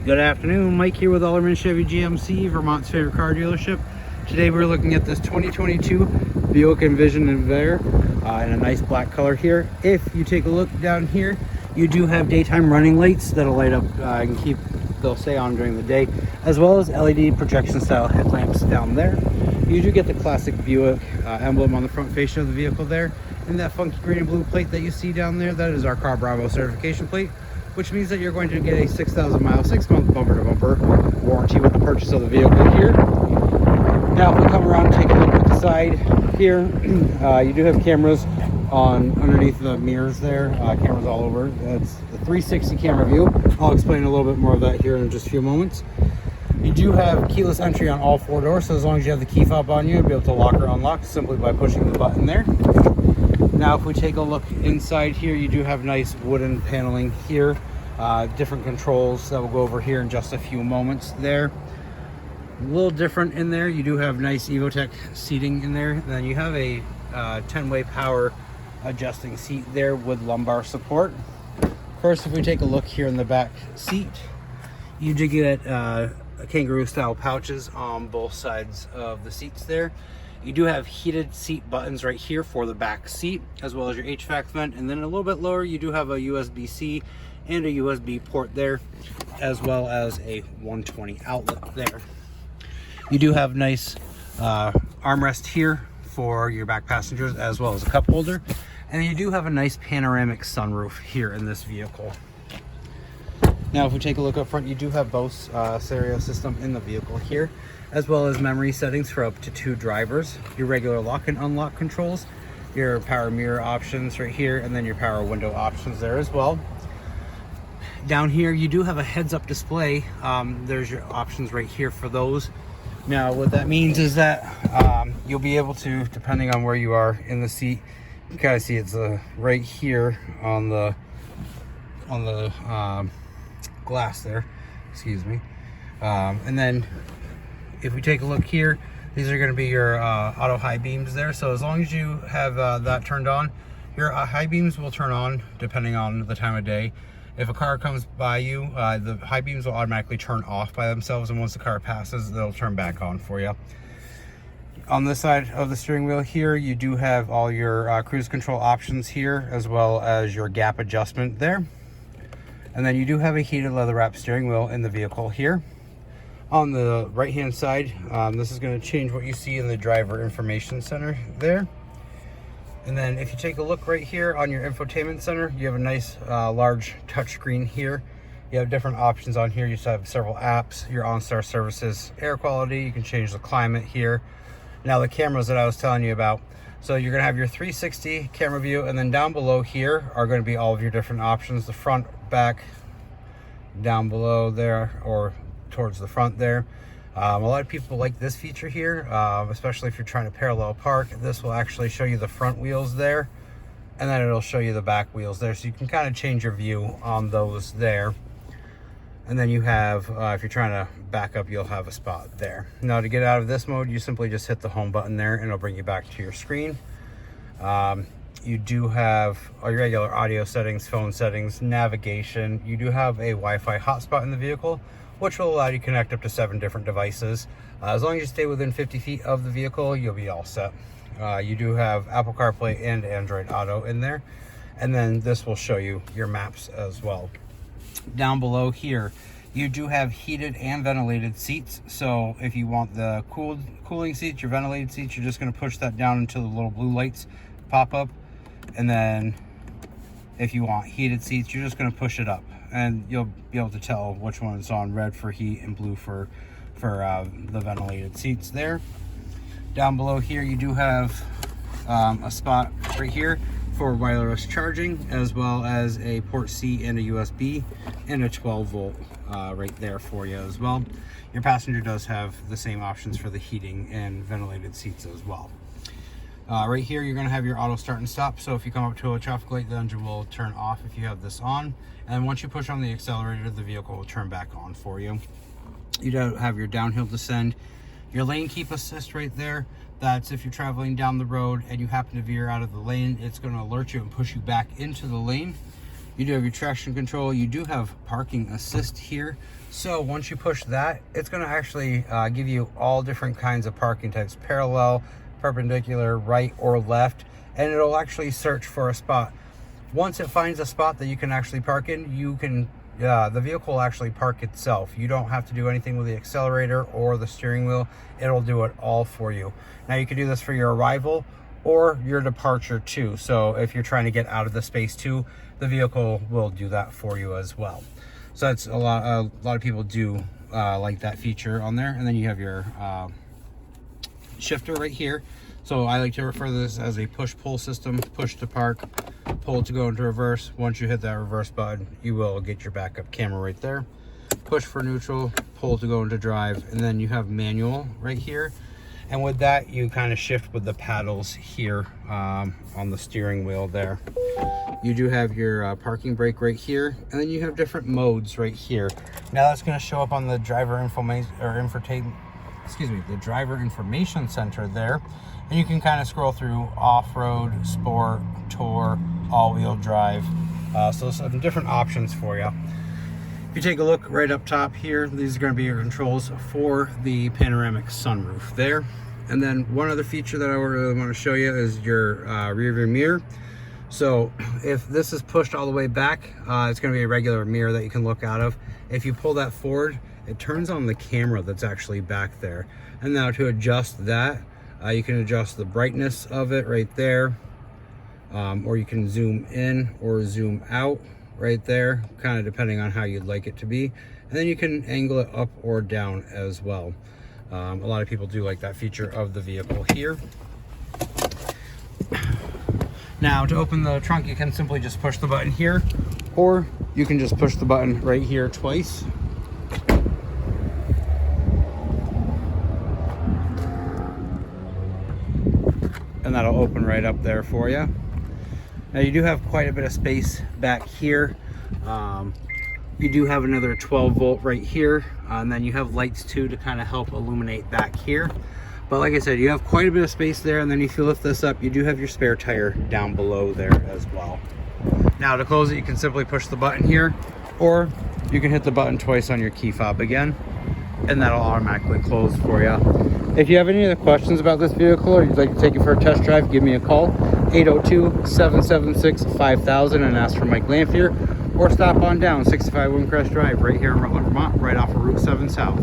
Good afternoon, Mike here with Ellerman Chevy GMC, Vermont's favorite car dealership. Today we're looking at this 2022 Buick Envision in a nice black color here. If you take a look down here, you do have daytime running lights that'll light up and they'll stay on during the day, as well as LED projection style headlamps down there. You do get the classic Buick emblem on the front fascia of the vehicle there, and that funky green and blue plate that you see down there, that is our Car Bravo certification plate, which means that you're going to get a 6,000 mile, 6-month bumper to bumper warranty with the purchase of the vehicle here. Now, if we come around and take a look at the side here, you do have cameras underneath the mirrors there, cameras all over. That's the 360 camera view. I'll explain a little bit more of that here in just a few moments. You do have keyless entry on all 4 doors, so as long as you have the key fob on you, you'll be able to lock or unlock simply by pushing the button there. Now, if we take a look inside here, you do have nice wooden paneling here, different controls that we'll go over here in just a few moments there. A little different in there, you do have nice Evotech seating in there. Then you have a 10-way power adjusting seat there with lumbar support. First, if we take a look here in the back seat, you do get kangaroo style pouches on both sides of the seats there. You do have heated seat buttons right here for the back seat, as well as your HVAC vent, and then a little bit lower you do have a USB-C and a USB port there, as well as a 120 outlet there. You do have nice armrest here for your back passengers, as well as a cup holder, and you do have a nice panoramic sunroof here in this vehicle. Now, if we take a look up front, you do have Bose stereo system in the vehicle here, as well as memory settings for up to 2 drivers, your regular lock and unlock controls, your power mirror options right here, and then your power window options there as well. Down here, you do have a heads-up display. There's your options right here for those. Now, what that means is that you'll be able to, depending on where you are in the seat, you kind of see it's right here on the glass there, excuse me. And then if we take a look here, these are going to be your auto high beams there. So as long as you have that turned on, your high beams will turn on depending on the time of day. If a car comes by you, the high beams will automatically turn off by themselves, and once the car passes, they'll turn back on for you. On this side of the steering wheel here, you do have all your cruise control options here, as well as your gap adjustment there. And then you do have a heated leather wrap steering wheel in the vehicle here. On the right hand side, this is going to change what you see in the driver information center there. And then if you take a look right here on your infotainment center, you have a nice large touchscreen here. You have different options on here. You just have several apps, your OnStar services, air quality. You can change the climate here. Now, the cameras that I was telling you about. So you're going to have your 360 camera view, and then down below here are going to be all of your different options, the front, back, down below there, or towards the front there. A lot of people like this feature here, especially if you're trying to parallel park. This will actually show you the front wheels there, and then it'll show you the back wheels there, so you can kind of change your view on those there. And then you have, if you're trying to back up, you'll have a spot there. Now, to get out of this mode, you simply just hit the home button there, and it'll bring you back to your screen. You do have all your regular audio settings, phone settings, navigation. You do have a Wi-Fi hotspot in the vehicle, which will allow you to connect up to 7 different devices. As long as you stay within 50 feet of the vehicle, you'll be all set. You do have Apple CarPlay and Android Auto in there. And then this will show you your maps as well. Down below here, you do have heated and ventilated seats. So if you want the cooling seats, your ventilated seats, you're just going to push that down until the little blue lights pop up. And then if you want heated seats, you're just going to push it up, and you'll be able to tell which one is on: red for heat and blue for the ventilated seats there. Down below here, you do have a spot right here for wireless charging, as well as a port C and a USB and a 12 volt right there for you as well. Your passenger does have the same options for the heating and ventilated seats as well. Right here, you're going to have your auto start and stop. So if you come up to a traffic light, the engine will turn off if you have this on. And once you push on the accelerator, the vehicle will turn back on for you. You do have your downhill descend, your lane keep assist right there. That's if you're traveling down the road and you happen to veer out of the lane, it's going to alert you and push you back into the lane. You do have your traction control. You do have parking assist here. So once you push that, it's going to actually give you all different kinds of parking types: parallel, perpendicular, right or left, and it'll actually search for a spot. Once it finds a spot that you can actually park in, you can the vehicle will actually park itself. You don't have to do anything with the accelerator or the steering wheel. It'll do it all for you. Now you can do this for your arrival or your departure too. So if you're trying to get out of the space too, the vehicle will do that for you as well. So that's a lot of people do like that feature on there. And then you have your shifter right here. So I like to refer to this as a push-pull system: push to park, pull to go into reverse. Once you hit that reverse button, you will get your backup camera right there. Push for neutral, pull to go into drive, and then you have manual right here. And with that, you kind of shift with the paddles here on the steering wheel there. You do have your parking brake right here, and then you have different modes right here. Now that's going to show up on the driver the driver information center there, and you can kind of scroll through off-road, sport, tour, all-wheel drive. So some different options for you. If you take a look right up top here, these are going to be your controls for the panoramic sunroof there. And then one other feature that I really want to show you is your rear view mirror. So if this is pushed all the way back, it's going to be a regular mirror that you can look out of. If you pull that forward, it turns on the camera that's actually back there. And now to adjust that, you can adjust the brightness of it right there, or you can zoom in or zoom out right there, kind of depending on how you'd like it to be. And then you can angle it up or down as well. A lot of people do like that feature of the vehicle here. Now to open the trunk, you can simply just push the button here, or you can just push the button right here twice. And that'll open right up there for you. Now you do have quite a bit of space back here. You do have another 12 volt right here, and then you have lights too to kind of help illuminate back here. But like I said, you have quite a bit of space there, and then if you lift this up, you do have your spare tire down below there as well. Now to close it, you can simply push the button here, or you can hit the button twice on your key fob again, and that'll automatically close for you. If you have any other questions about this vehicle, or you'd like to take it for a test drive, give me a call, 802-776-5000, and ask for Mike Lanphier, or stop on down 65 Windcrest Drive right here in Rutland, Vermont, right off of Route 7 South.